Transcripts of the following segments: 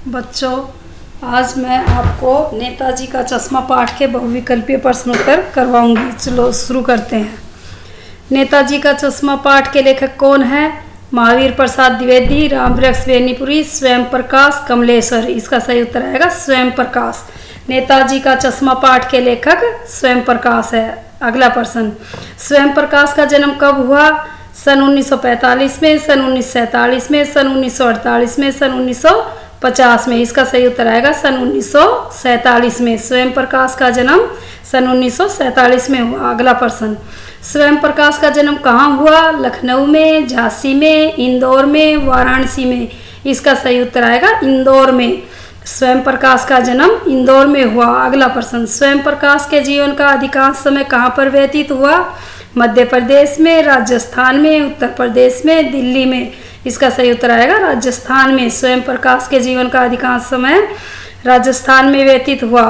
बच्चों, आज मैं आपको नेताजी का चश्मा पाठ के बहुविकल्पीय प्रश्नोत्तर करवाऊंगी। चलो शुरू करते हैं। नेताजी का चश्मा पाठ के लेखक कौन है? महावीर प्रसाद द्विवेदी, रामवृक्ष बेनीपुरी, स्वयं प्रकाश, कमलेश्वर। इसका सही उत्तर आएगा स्वयं प्रकाश। नेताजी का चश्मा पाठ के लेखक स्वयं प्रकाश है। अगला प्रश्न, स्वयं प्रकाश का जन्म कब हुआ? सन 1945 में, सन 1947 में, सन 1948 में, सन 1950 में। इसका सही उत्तर आएगा सन 1947 में। स्वयं प्रकाश का जन्म सन 1947 में हुआ। अगला प्रश्न, स्वयं प्रकाश का जन्म कहाँ हुआ? लखनऊ में, झांसी में, इंदौर में, वाराणसी में। इसका सही उत्तर आएगा इंदौर में। स्वयं प्रकाश का जन्म इंदौर में हुआ। अगला प्रश्न, स्वयं प्रकाश के जीवन का अधिकांश समय कहाँ पर व्यतीत हुआ? मध्य प्रदेश में, राजस्थान में, उत्तर प्रदेश में, दिल्ली में। इसका सही उत्तर आएगा राजस्थान में। स्वयं प्रकाश के जीवन का अधिकांश समय राजस्थान में व्यतीत हुआ।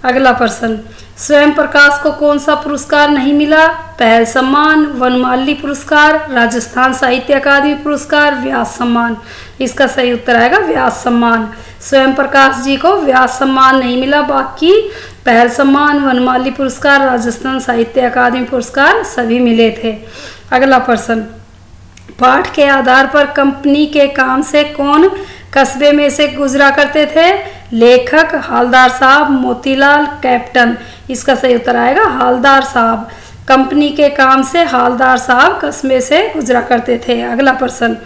अगला प्रश्न, स्वयं प्रकाश को कौन सा पुरस्कार नहीं मिला? पहल सम्मान, वनमाली पुरस्कार, राजस्थान साहित्य अकादमी पुरस्कार, व्यास सम्मान। इसका सही उत्तर आएगा व्यास सम्मान। स्वयं प्रकाश जी को व्यास सम्मान नहीं मिला, बाकी पहल सम्मान, वनमाली पुरस्कार, राजस्थान साहित्य अकादमी पुरस्कार सभी मिले थे। अगला प्रश्न, पाठ के आधार पर कंपनी के काम से कौन कस्बे में से गुजरा करते थे? लेखक, हालदार साहब, मोतीलाल, कैप्टन। इसका सही उत्तर आएगा हालदार साहब। कंपनी के काम से हालदार साहब कस्बे से गुजरा करते थे। अगला प्रश्न,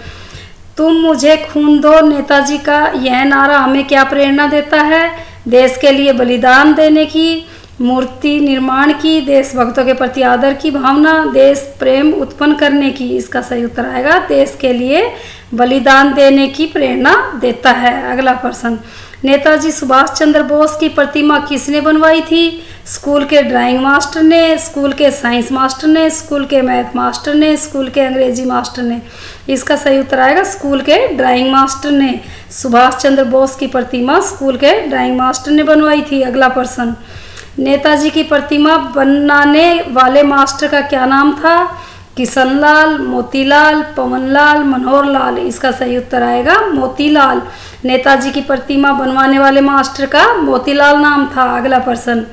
तुम मुझे खून दो नेताजी का यह नारा हमें क्या प्रेरणा देता है? देश के लिए बलिदान देने की, मूर्ति निर्माण की, देशभक्तों के प्रति आदर की भावना, देश प्रेम उत्पन्न करने की। इसका सही उत्तर आएगा देश के लिए बलिदान देने की प्रेरणा देता है। अगला प्रश्न, नेताजी सुभाष चंद्र बोस की प्रतिमा किसने बनवाई थी? स्कूल के ड्राइंग मास्टर ने, स्कूल के साइंस मास्टर ने, स्कूल के मैथ मास्टर ने, स्कूल के अंग्रेजी मास्टर ने। इसका सही उत्तर आएगा स्कूल के ड्राइंग मास्टर ने। सुभाष चंद्र बोस की प्रतिमा स्कूल के ड्राइंग मास्टर ने बनवाई थी। अगला प्रश्न, नेताजी की प्रतिमा बनाने वाले मास्टर का क्या नाम था? किशनलाल, मोतीलाल, पवनलाल, मनोहरलाल। इसका सही उत्तर आएगा मोतीलाल। नेताजी की प्रतिमा बनवाने वाले मास्टर का मोतीलाल नाम था। अगला प्रश्न,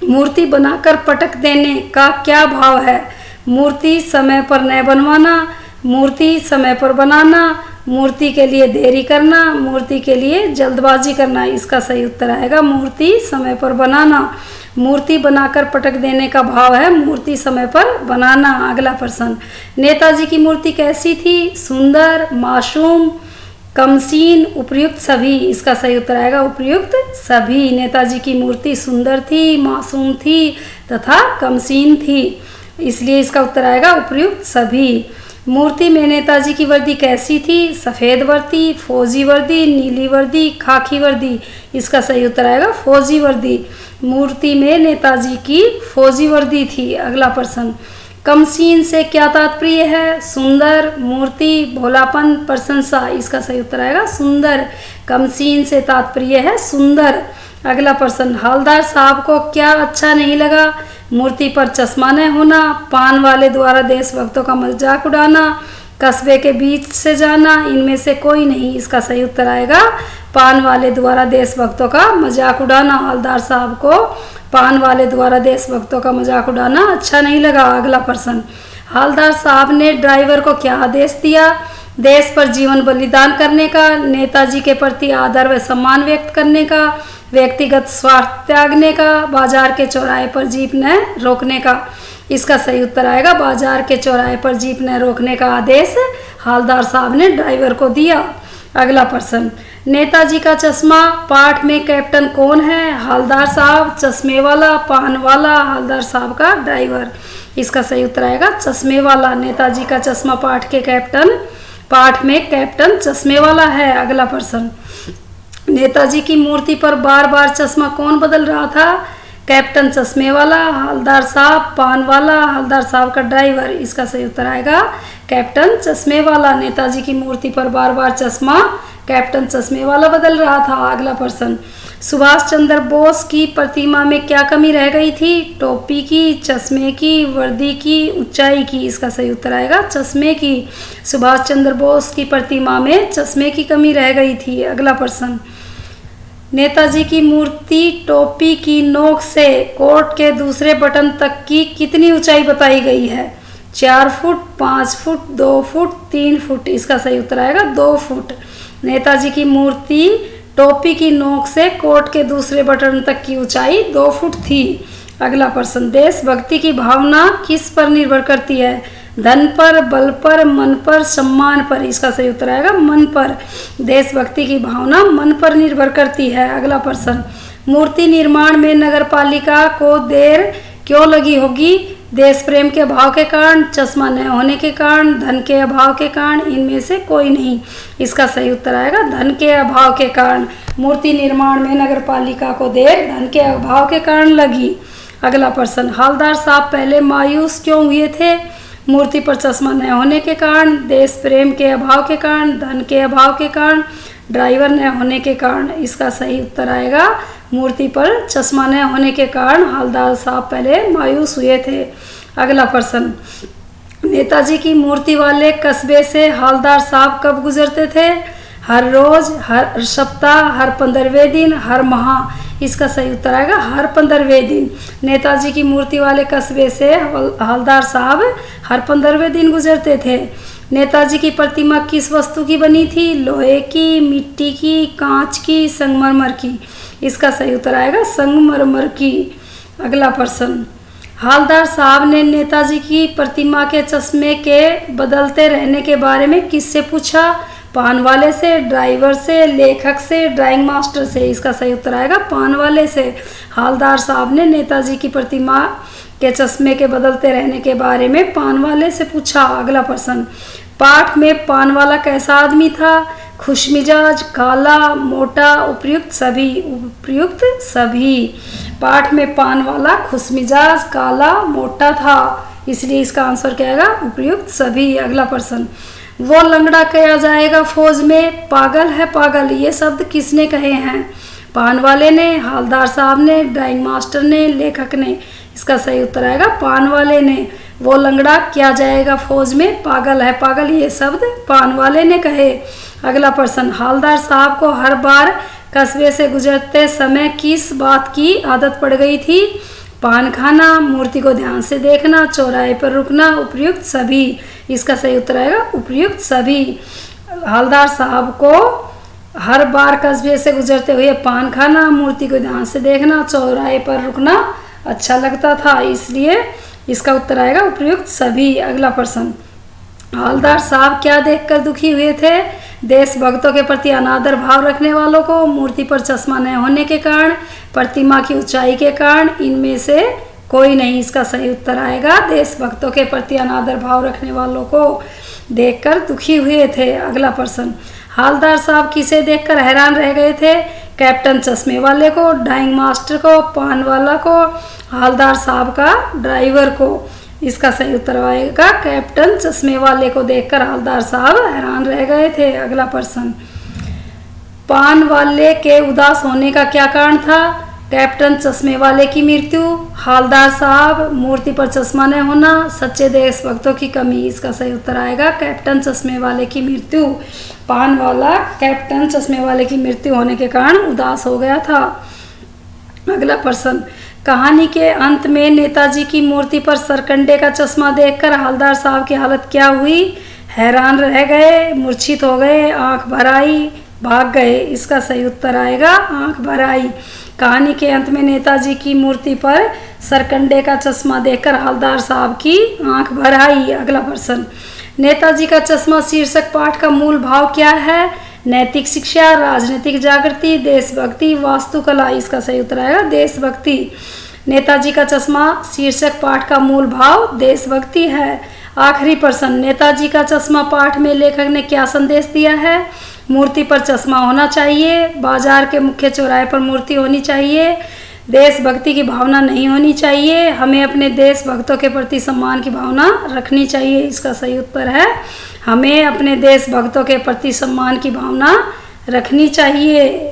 मूर्ति बनाकर पटक देने का क्या भाव है? मूर्ति समय पर न बनवाना, मूर्ति समय पर बनाना, मूर्ति के लिए देरी करना, मूर्ति के लिए जल्दबाजी करना। इसका सही उत्तर आएगा मूर्ति समय पर बनाना। मूर्ति बनाकर पटक देने का भाव है मूर्ति समय पर बनाना। अगला प्रश्न, नेताजी की मूर्ति कैसी थी? सुंदर, मासूम, कमसीन, उपयुक्त, सभी। इसका सही उत्तर आएगा उपयुक्त सभी। नेताजी की मूर्ति सुंदर थी, मासूम थी तथा कमसीन थी, इसलिए इसका उत्तर आएगा उपयुक्त सभी। मूर्ति में नेताजी की वर्दी कैसी थी? सफ़ेद वर्दी, फौजी वर्दी, नीली वर्दी, खाकी वर्दी। इसका सही उत्तर आएगा फौजी वर्दी। मूर्ति में नेताजी की फौजी वर्दी थी। अगला प्रश्न, कमसीन से क्या तात्पर्य है? सुंदर, मूर्ति, भोलापन, प्रशंसा। इसका सही उत्तर आएगा सुंदर। कमसीन से तात्पर्य है सुंदर। अगला प्रश्न, हालदार साहब को क्या अच्छा नहीं लगा? मूर्ति पर चश्मा न होना, पान वाले द्वारा देशभक्तों का मजाक उड़ाना, कस्बे के बीच से जाना। इनमें से कोई नहीं। इसका सही उत्तर आएगा पान वाले द्वारा देशभक्तों का मजाक उड़ाना। हालदार साहब को पान वाले द्वारा देशभक्तों का मजाक उड़ाना अच्छा नहीं लगा। अगला प्रश्न, हालदार साहब ने ड्राइवर को क्या आदेश दिया? देश पर जीवन बलिदान करने का, नेताजी के प्रति आदर व सम्मान व्यक्त करने का, व्यक्तिगत स्वार्थ त्यागने का, बाजार के चौराहे पर जीप न रोकने का। इसका सही उत्तर आएगा बाजार के चौराहे पर जीप न रोकने का आदेश हालदार साहब ने ड्राइवर को दिया। अगला प्रश्न, नेताजी का चश्मा पाठ में कैप्टन कौन है? हालदार साहब, चश्मे वाला, पान वाला, हालदार साहब का ड्राइवर। इसका सही उत्तर आएगा चश्मे वाला। नेताजी का चश्मा पाठ में कैप्टन चश्मे वाला है। अगला प्रश्न, नेताजी की मूर्ति पर बार बार चश्मा कौन बदल रहा था? कैप्टन चश्मे वाला, हालदार साहब, पान वाला, हालदार साहब का ड्राइवर। इसका सही उत्तर आएगा कैप्टन चश्मे वाला। नेताजी की मूर्ति पर बार बार चश्मा कैप्टन चश्मे वाला बदल रहा था। अगला प्रश्न, सुभाष चंद्र बोस की प्रतिमा में क्या कमी रह गई थी? टोपी की, चश्मे की, वर्दी की, ऊंचाई की। इसका सही उत्तर आएगा चश्मे की। सुभाष चंद्र बोस की प्रतिमा में चश्मे की कमी रह गई थी। अगला प्रश्न, नेताजी की मूर्ति टोपी की नोक से कोट के दूसरे बटन तक की कितनी ऊंचाई बताई गई है? 4 फुट, 5 फुट, 2 फुट, 3 फुट। इसका सही उत्तर आएगा 2 फुट। नेताजी की मूर्ति टोपी की नोक से कोट के दूसरे बटन तक की ऊंचाई 2 फुट थी। अगला प्रश्न, देशभक्ति की भावना किस पर निर्भर करती है? धन पर, बल पर, मन पर, सम्मान पर। इसका सही उत्तर आएगा मन पर। देशभक्ति की भावना मन पर निर्भर करती है। अगला प्रश्न, मूर्ति निर्माण में नगरपालिका को देर क्यों लगी होगी? देश प्रेम के अभाव के कारण, चश्मा न होने के कारण, धन के अभाव के कारण, इनमें से कोई नहीं। इसका सही उत्तर आएगा धन के अभाव के कारण। मूर्ति निर्माण में नगरपालिका को देर धन के अभाव के कारण लगी। अगला प्रश्न, हवलदार साहब पहले मायूस क्यों हुए थे? मूर्ति पर चश्मा न होने के कारण, देश प्रेम के अभाव के कारण, धन के अभाव के कारण, ड्राइवर न होने के कारण। इसका सही उत्तर आएगा मूर्ति पर चश्मा न होने के कारण हवलदार साहब पहले मायूस हुए थे। अगला प्रश्न, नेताजी की मूर्ति वाले कस्बे से हवलदार साहब कब गुजरते थे? हर रोज, हर सप्ताह, हर 15वें दिन, हर माह। इसका सही उत्तर आएगा हर 15वें दिन। नेताजी की मूर्ति वाले कस्बे से हवलदार साहब हर 15वें दिन गुजरते थे। नेताजी की प्रतिमा किस वस्तु की बनी थी? लोहे की, मिट्टी की, कांच की, संगमरमर की। इसका सही उत्तर आएगा संगमरमर की। अगला प्रश्न, हवलदार साहब ने नेताजी की प्रतिमा के चश्मे के बदलते रहने के बारे में किससे पूछा? पान वाले से, ड्राइवर से, लेखक से, ड्राइंग मास्टर से। इसका सही उत्तर आएगा पान वाले से। हवलदार साहब ने नेताजी की प्रतिमा के चश्मे के बदलते रहने के बारे में पान वाले से पूछा। अगला प्रश्न, पाठ में पान वाला कैसा आदमी था? खुशमिजाज, काला, मोटा, उपयुक्त, सभी। उपयुक्त सभी। पाठ में पान वाला खुशमिजाज, काला, मोटा था, इसलिए इसका आंसर क्या आएगा? उपयुक्त सभी। अगला प्रश्न, वो लंगड़ा कहा जाएगा फौज में? पागल है पागल, ये शब्द किसने कहे हैं? पान वाले ने, हवलदार साहब ने, ड्राइंग मास्टर ने, लेखक ने। इसका सही उत्तर आएगा पान वाले ने। वो लंगड़ा क्या जाएगा फौज में? पागल है पागल, ये शब्द पान वाले ने कहे। अगला प्रश्न, हवलदार साहब को हर बार कस्बे से गुजरते समय किस बात की आदत पड़ गई थी? पान खाना, मूर्ति को ध्यान से देखना, चौराहे पर रुकना, उपयुक्त सभी। इसका सही उत्तर आएगा उपयुक्त सभी। हवलदार साहब को हर बार कस्बे से गुजरते हुए पान खाना, मूर्ति को ध्यान से देखना, चौराहे पर रुकना अच्छा लगता था, इसलिए इसका उत्तर आएगा उपयुक्त सभी। अगला प्रश्न, हवलदार साहब क्या देखकर दुखी हुए थे? देशभक्तों के प्रति अनादर भाव रखने वालों को, मूर्ति पर चश्मा न होने के कारण, प्रतिमा की ऊंचाई के कारण, इनमें से कोई नहीं। इसका सही उत्तर आएगा देशभक्तों के प्रति अनादर भाव रखने वालों को देखकर दुखी हुए थे। अगला प्रश्न, हवलदार साहब किसे देखकर हैरान रह गए थे? कैप्टन चश्मे वाले को, ड्राइंग मास्टर को, पान वाला को, हवलदार साहब का ड्राइवर को। इसका सही उत्तर आएगा कैप्टन चश्मे वाले को देखकर हवलदार साहब हैरान रह गए थे। अगला प्रश्न, पान वाले के उदास होने का क्या कारण था? कैप्टन चश्मे वाले की मृत्यु, हवलदार साहब, मूर्ति पर चश्मा न होना, सच्चे देशभक्तों की कमी। इसका सही उत्तर आएगा कैप्टन चश्मे वाले की मृत्यु। पान वाला कैप्टन चश्मे वाले की मृत्यु होने के कारण उदास हो गया था। अगला प्रश्न, कहानी के अंत में नेताजी की मूर्ति पर सरकंडे का चश्मा देखकर हवलदार साहब की हालत क्या हुई? हैरान रह गए, मूर्छित हो गए, आंख भर आई, भाग गए। इसका सही उत्तर आएगा आंख भर आई। कहानी के अंत में नेताजी की मूर्ति पर सरकंडे का चश्मा देखकर हवलदार साहब की आंख भर आई। अगला प्रश्न, नेताजी का चश्मा शीर्षक पाठ का मूल भाव क्या है? नैतिक शिक्षा, राजनीतिक जागृति, देशभक्ति, वास्तुकला। इसका सही उत्तर आएगा देशभक्ति। नेताजी का चश्मा शीर्षक पाठ का मूल भाव देशभक्ति है। आखिरी प्रश्न, नेताजी का चश्मा पाठ में लेखक ने क्या संदेश दिया है? मूर्ति पर चश्मा होना चाहिए, बाजार के मुख्य चौराहे पर मूर्ति होनी चाहिए, देशभक्ति की भावना नहीं होनी चाहिए, हमें अपने देशभक्तों के प्रति सम्मान की भावना रखनी चाहिए। इसका सही उत्तर है हमें अपने देशभक्तों के प्रति सम्मान की भावना रखनी चाहिए।